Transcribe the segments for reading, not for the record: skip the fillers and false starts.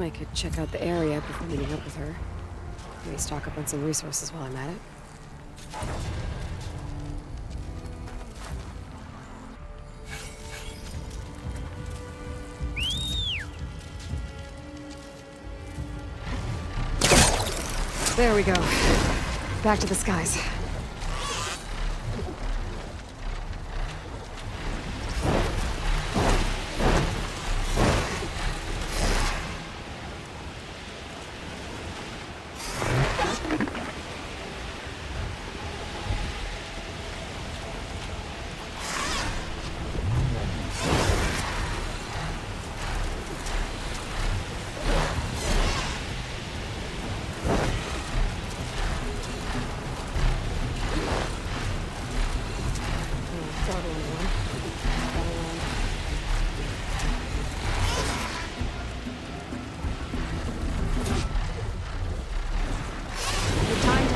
I could check out the area before meeting up with her. Maybe stock up on some resources while I'm at it. There we go. Back to the skies.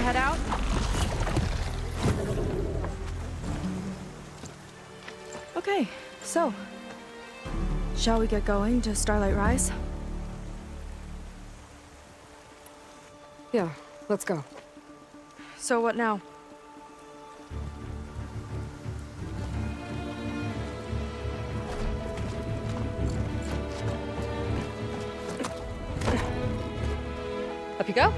Head out? Okay, so shall we get going to Starlight Rise? Yeah, let's go. So what now? Up you go.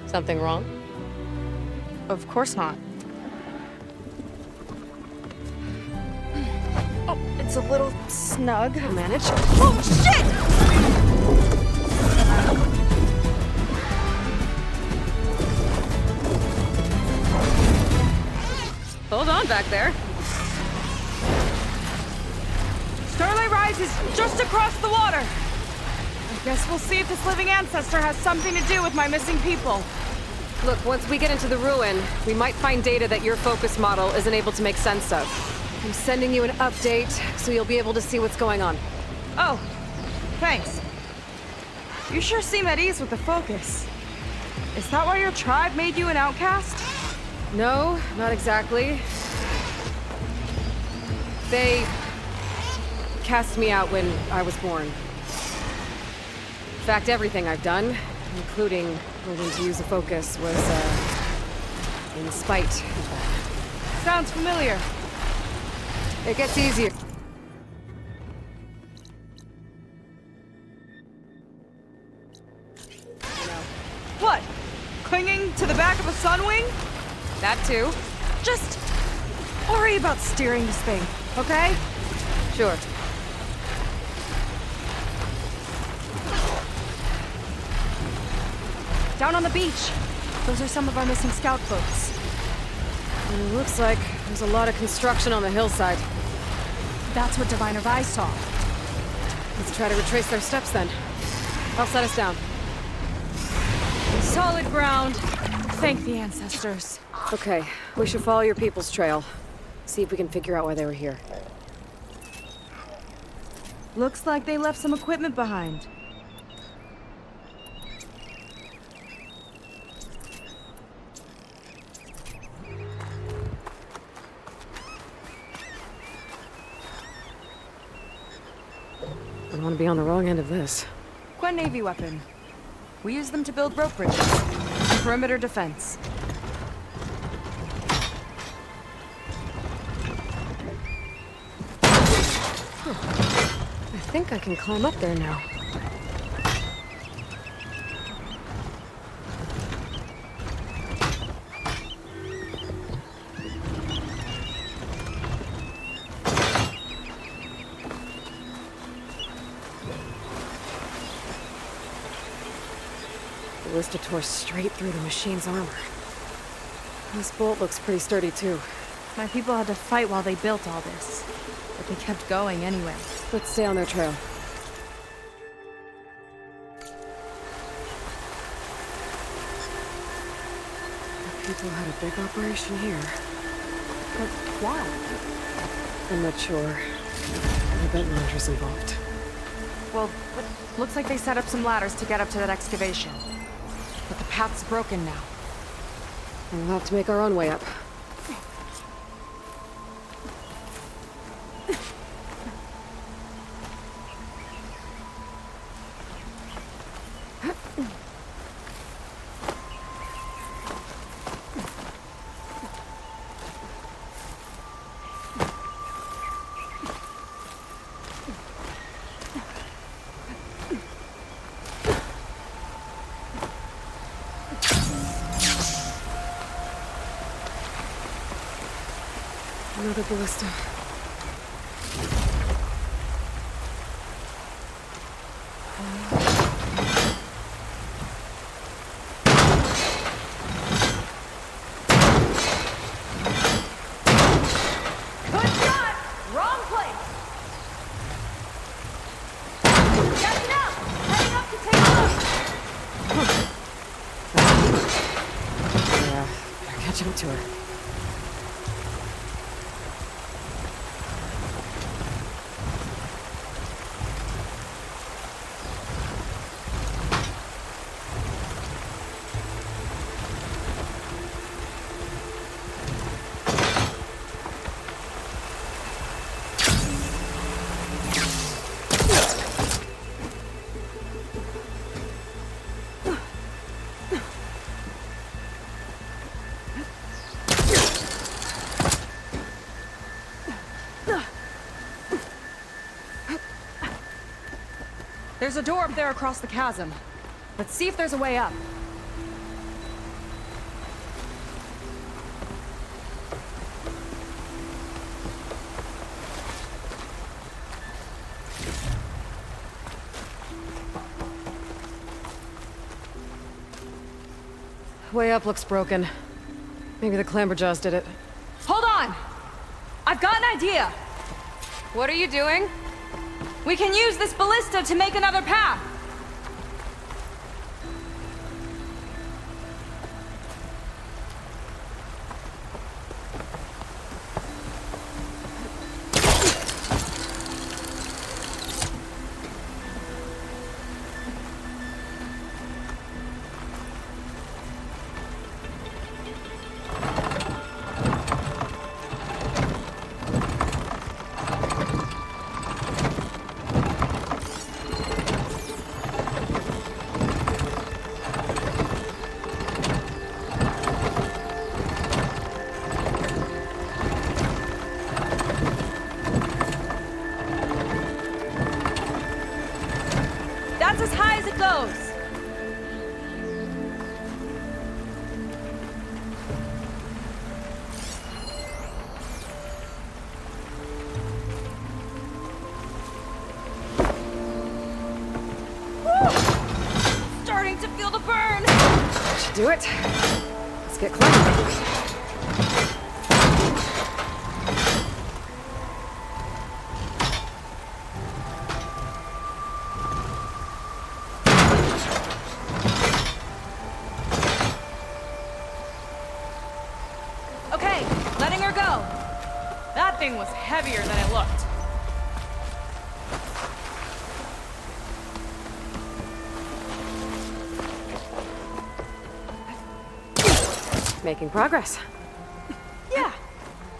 Something wrong? Of course not. Oh, it's a little snug. I'll manage. Oh, shit! Hold on back there. Starlight Rise is just across the water. I guess we'll see if this living ancestor has something to do with my missing people. Look, once we get into the ruin, we might find data that your focus model isn't able to make sense of. I'm sending you an update, so you'll be able to see what's going on. Oh, thanks. You sure seem at ease with the focus. Is that why your tribe made you an outcast? No, not exactly. They cast me out when I was born. In fact, everything I've done, including learning to use a focus, was, in spite of that. Sounds familiar. It gets easier. What? Clinging to the back of a sunwing? That too. Just worry about steering this thing, okay? Sure. Down on the beach. Those are some of our missing scout boats. It looks like there's a lot of construction on the hillside. That's what Diviner Vi saw. Let's try to retrace their steps then. I'll set us down. Solid ground. Thank the ancestors. Okay, we should follow your people's trail. See if we can figure out why they were here. Looks like they left some equipment behind. I don't want to be on the wrong end of this. Quen Navy weapon. We use them to build rope bridges. Perimeter defense. I think I can climb up there now. The Ballista tore straight through the machine's armor. This bolt looks pretty sturdy too. My people had to fight while they built all this. But they kept going anyway. Let's stay on their trail. The people had a big operation here. But why? I'm not sure. I bet Landra's involved. Well, looks like they set up some ladders to get up to that excavation. But the path's broken now. We'll have to make our own way up. Another ballista. Good shot! Wrong place! Catching up! Heading up to take a look! Yeah, better catch up to her. There's a door up there across the chasm. Let's see if there's a way up. Way up looks broken. Maybe the clamberjaws did it. Hold on! I've got an idea! What are you doing? We can use this ballista to make another path! That's as high as it goes! Woo! Starting to feel the burn! That should do it. Let's get climbing. Okay, letting her go. That thing was heavier than it looked. Making progress. Yeah,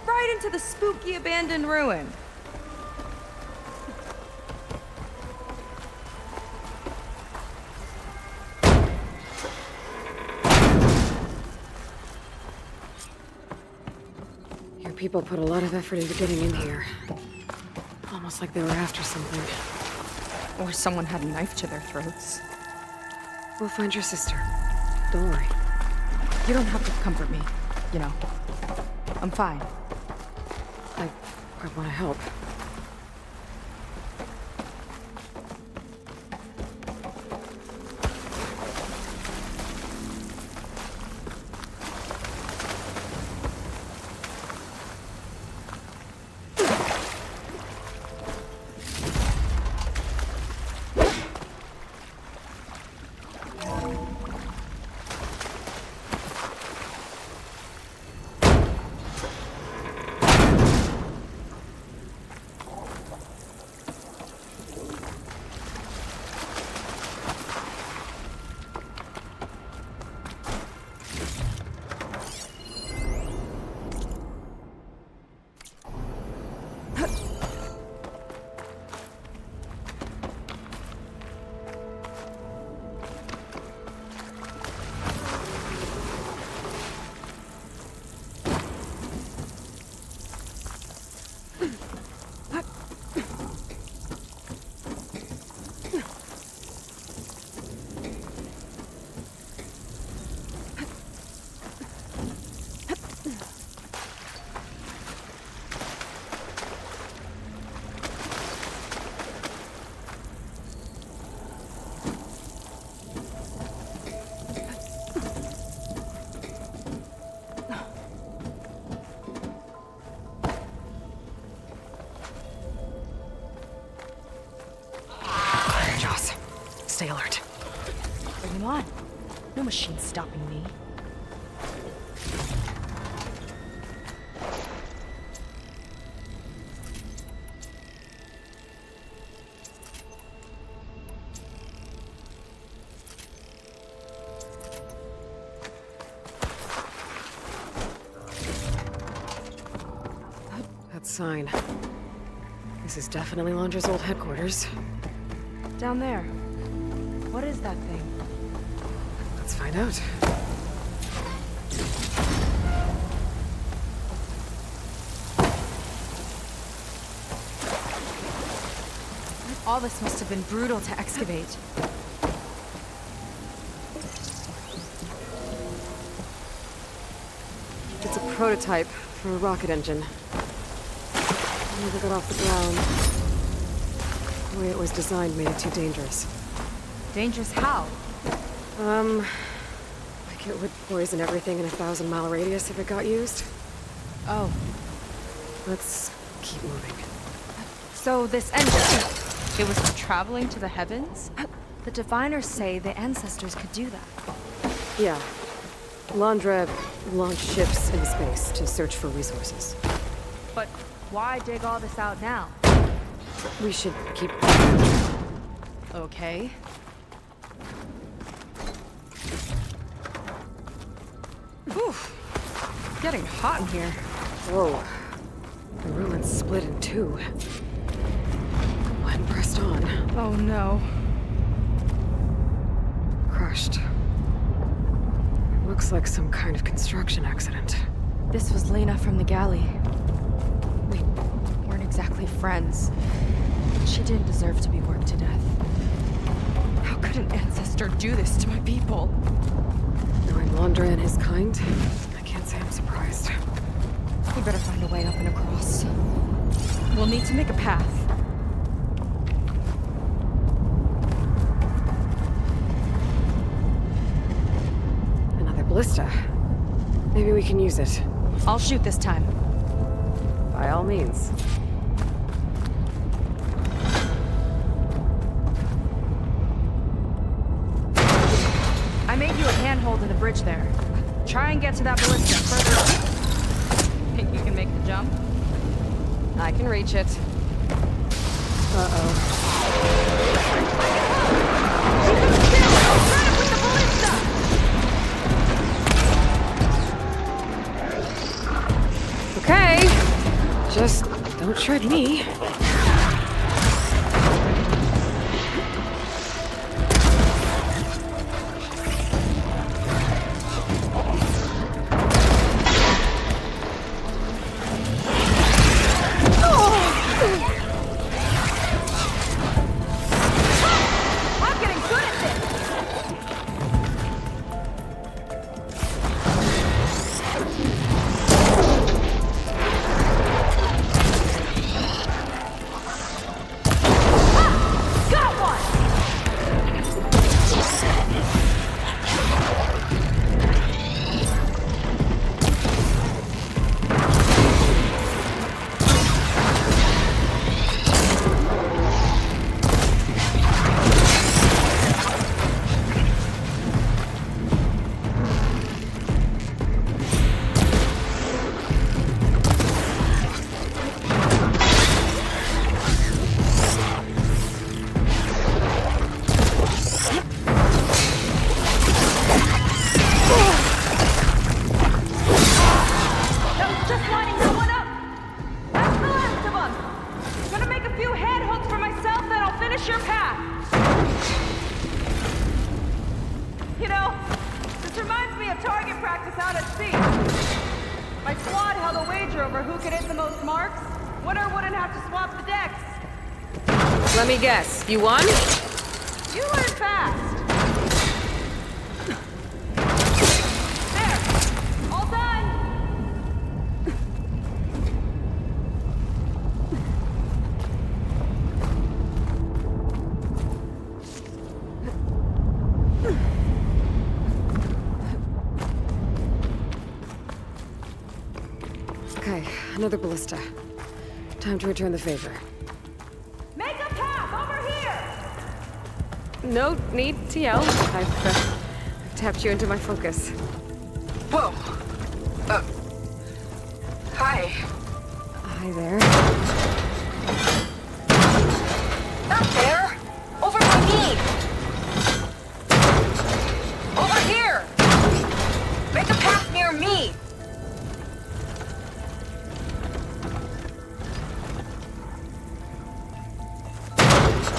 right into the spooky abandoned ruin. Your people put a lot of effort into getting in here. Almost like they were after something. Or someone had a knife to their throats. We'll find your sister. Don't worry. You don't have to comfort me, you know. I'm fine. I want to help. Stay alert. Bring him on. No machine's stopping me. That sign. This is definitely Londra's old headquarters. Down there. What is that thing? Let's find out. All this must have been brutal to excavate. It's a prototype for a rocket engine. Never got off the ground. The way it was designed made it too dangerous. Dangerous how? Like it would poison everything in a 1,000-mile radius if it got used. Oh. Let's keep moving. So this engine, it was traveling to the heavens? The diviners say the ancestors could do that. Yeah. Londra launched ships into space to search for resources. But why dig all this out now? We should keep... Okay. Whew. Getting hot in here. Whoa. The ruins split in two. One pressed on. Oh no. Crushed. Looks like some kind of construction accident. This was Lena from the galley. We weren't exactly friends. She didn't deserve to be worked to death. How could an ancestor do this to my people? Knowing Londra and his kind, I can't say I'm surprised. We better find a way up and across. We'll need to make a path. Another ballista. Maybe we can use it. I'll shoot this time. By all means. I made you a handhold in the bridge there. Try and get to that ballista further up. Think you can make the jump? I can reach it. Uh-oh. Okay. Just don't shred me. Let me guess, you won? You learn fast. There, all done. Okay, another ballista. Time to return the favor. Make a path over here! No need to yell. I've tapped you into my focus. Whoa. Hi. Hi there. Not there! Over by me! Over here! Make a path near me!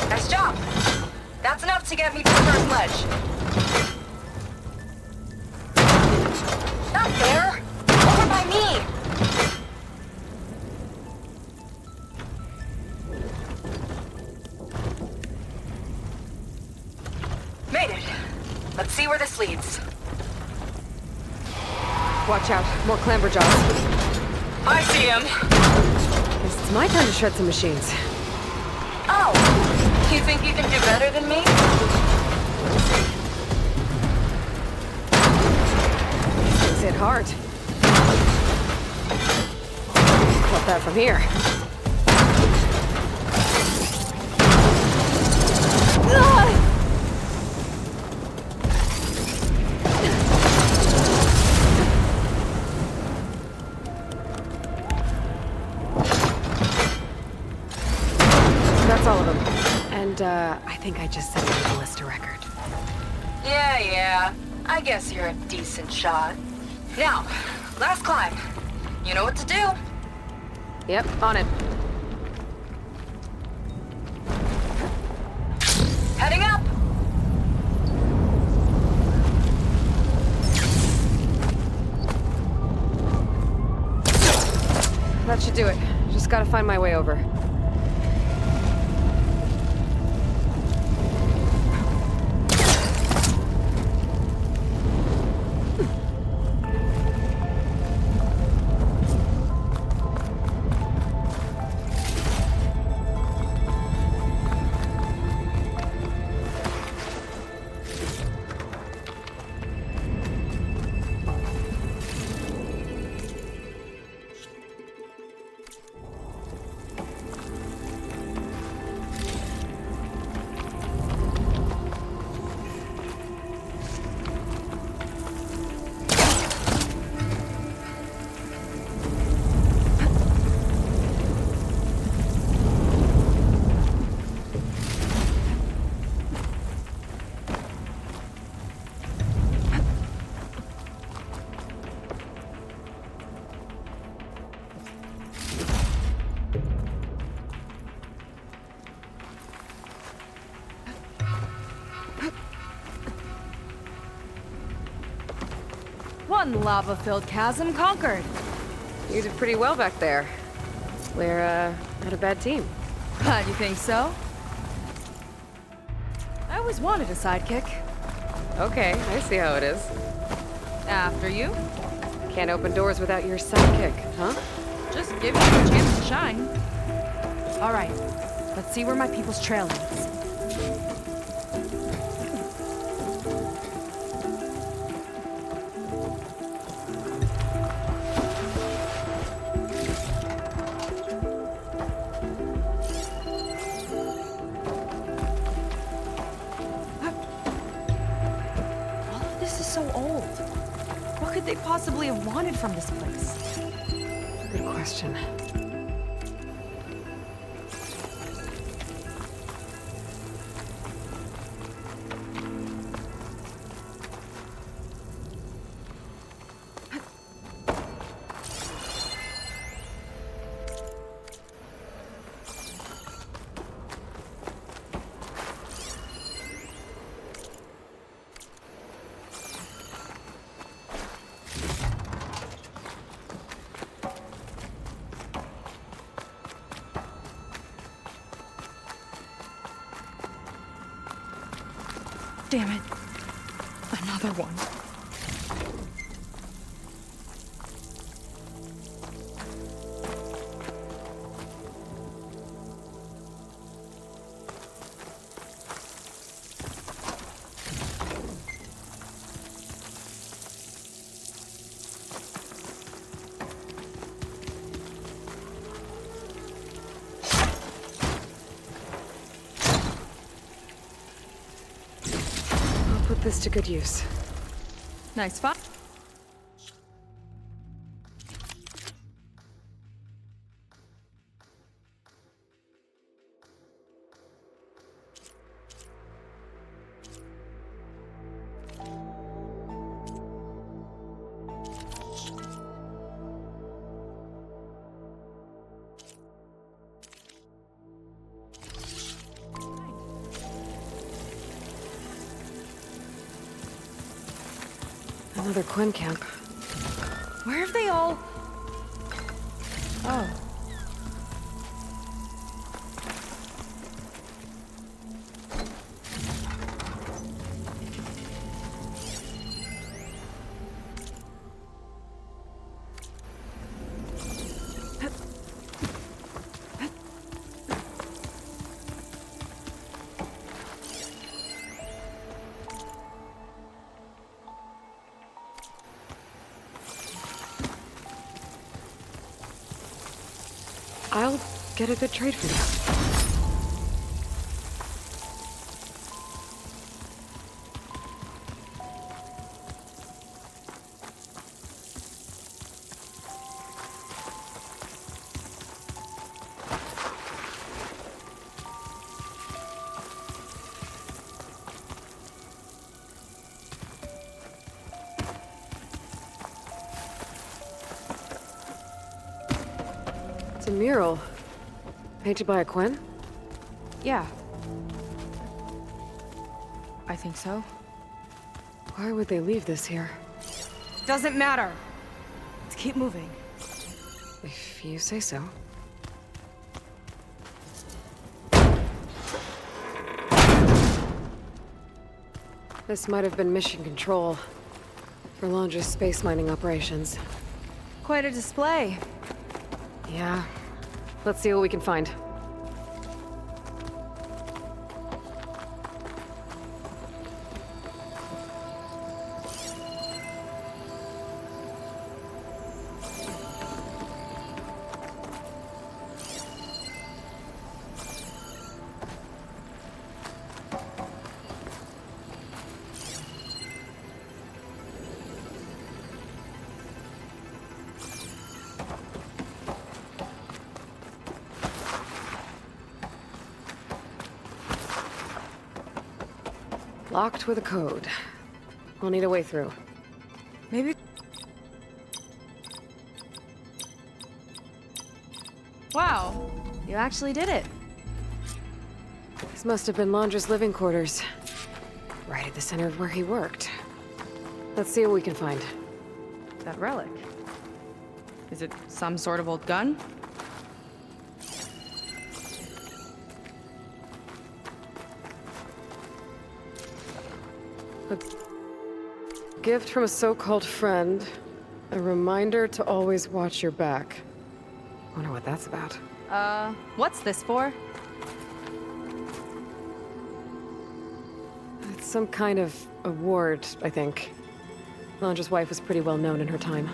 Nice job! That's enough to get me to the first ledge. Not there! Over by me! Made it. Let's see where this leads. Watch out. More clamberjaws. I see him. Guess it's my turn to shred some machines. Oh, you think you can do better than me? Things hit hard. Got that from here. That's all of them. And, I think I just set a Ballista record. Yeah. I guess you're a decent shot. Now, last climb. You know what to do. Yep, on it. Heading up! That should do it. Just gotta find my way over. One lava-filled chasm conquered. You did pretty well back there. We're, not a bad team. Glad you think so. I always wanted a sidekick. Okay, I see how it is. After you. Can't open doors without your sidekick, huh? Just give you a chance to shine. All right, let's see where my people's trail leads. So old. What could they possibly have wanted from this place? Good question. Damn it. Another one. put this to good use. Nice spot. Another Quinn camp. Where have they all... Oh. I'll get a good trade for you. It's a mural. Painted by a Quinn? Yeah. I think so. Why would they leave this here? Doesn't matter. Let's keep moving. If you say so. This might have been mission control for Londra's space mining operations. Quite a display. Yeah. Let's see what we can find. Locked with a code. We'll need a way through. Maybe... Wow. You actually did it. This must have been Londra's living quarters. Right at the center of where he worked. Let's see what we can find. That relic. Is it some sort of old gun? A gift from a so-called friend. A reminder to always watch your back. Wonder what that's about. What's this for? It's some kind of award, I think. Londra's wife was pretty well known in her time.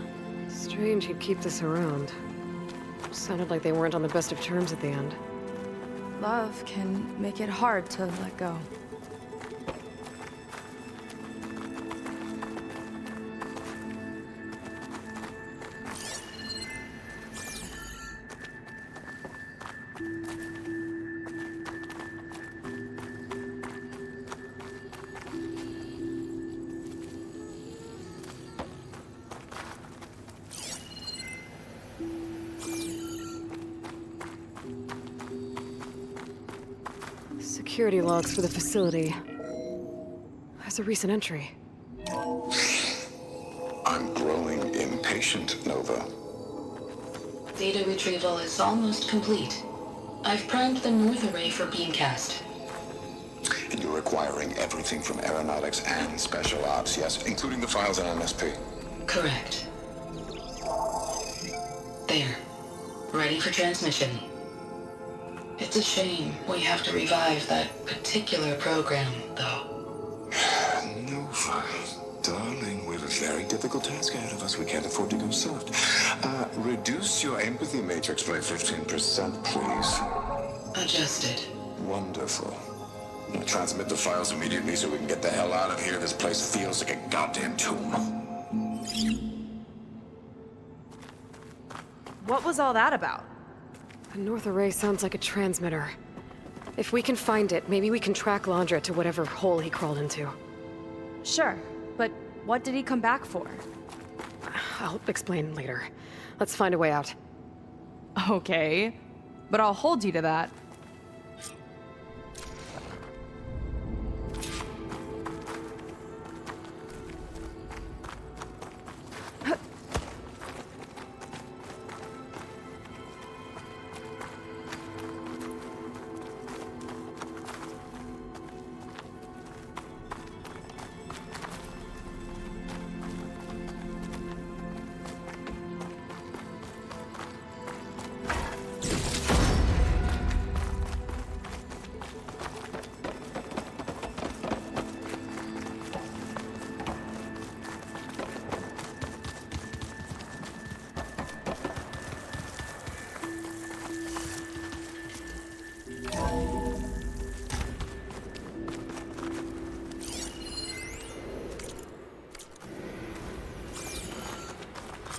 Strange he'd keep this around. Sounded like they weren't on the best of terms at the end. Love can make it hard to let go. Security logs for the facility. There's a recent entry. I'm growing impatient, Nova. Data retrieval is almost complete. I've primed the north array for beamcast. And you're acquiring everything from aeronautics and special ops, yes? Including the files on MSP. Correct. There. Ready for transmission. It's a shame we have to revive that particular program, though. Nova, darling, we have a very difficult task ahead of us. We can't afford to go soft. Reduce your empathy matrix by 15%, please. Adjusted. Wonderful. Transmit the files immediately so we can get the hell out of here. This place feels like a goddamn tomb. What was all that about? The North Array sounds like a transmitter. If we can find it, maybe we can track Landra to whatever hole he crawled into. Sure, but what did he come back for? I'll explain later. Let's find a way out. Okay, but I'll hold you to that.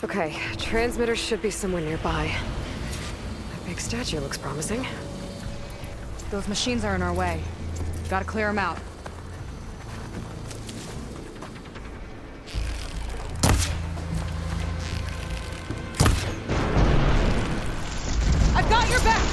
Okay, transmitter should be somewhere nearby. That big statue looks promising. Those machines are in our way. Gotta clear them out. I've got your back!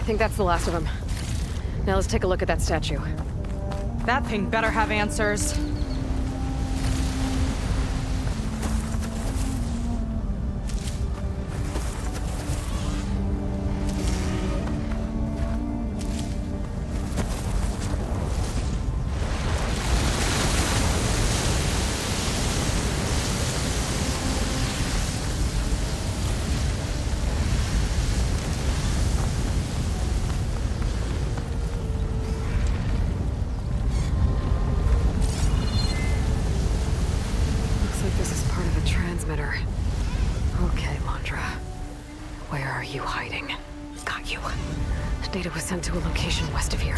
think that's the last of them. Now let's take a look at that statue. That thing better have answers. Looks like this is part of a transmitter. Okay, Londra. Where are you hiding? Got you. Data was sent to a location west of here.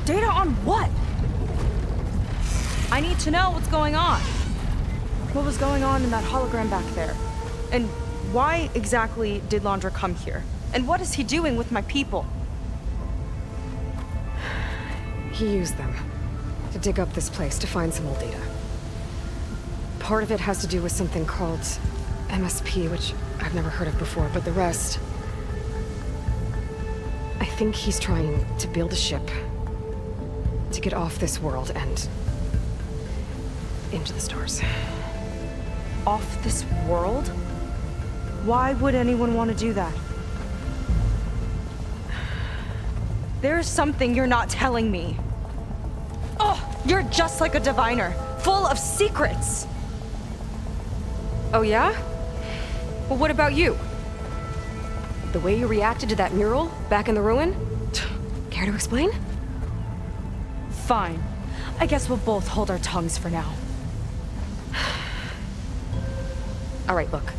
Data on what? I need to know what's going on. What was going on in that hologram back there? And why exactly did Londra come here? And what is he doing with my people? He used them to dig up this place to find some old data. Part of it has to do with something called MSP, which I've never heard of before, but the rest... I think he's trying to build a ship to get off this world and into the stars. Off this world? Why would anyone want to do that? There's something you're not telling me. Oh, you're just like a diviner, full of secrets. Oh yeah? Well, what about you? The way you reacted to that mural back in the ruin? Care to explain? Fine. I guess we'll both hold our tongues for now. All right, look.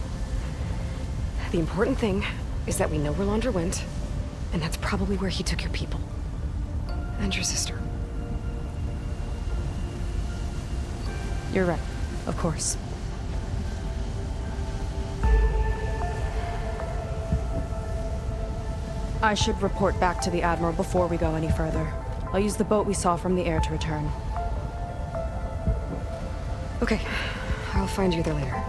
The important thing is that we know where Londra went, and that's probably where he took your people. And your sister. You're right, of course. I should report back to the Admiral before we go any further. I'll use the boat we saw from the air to return. Okay, I'll find you there later.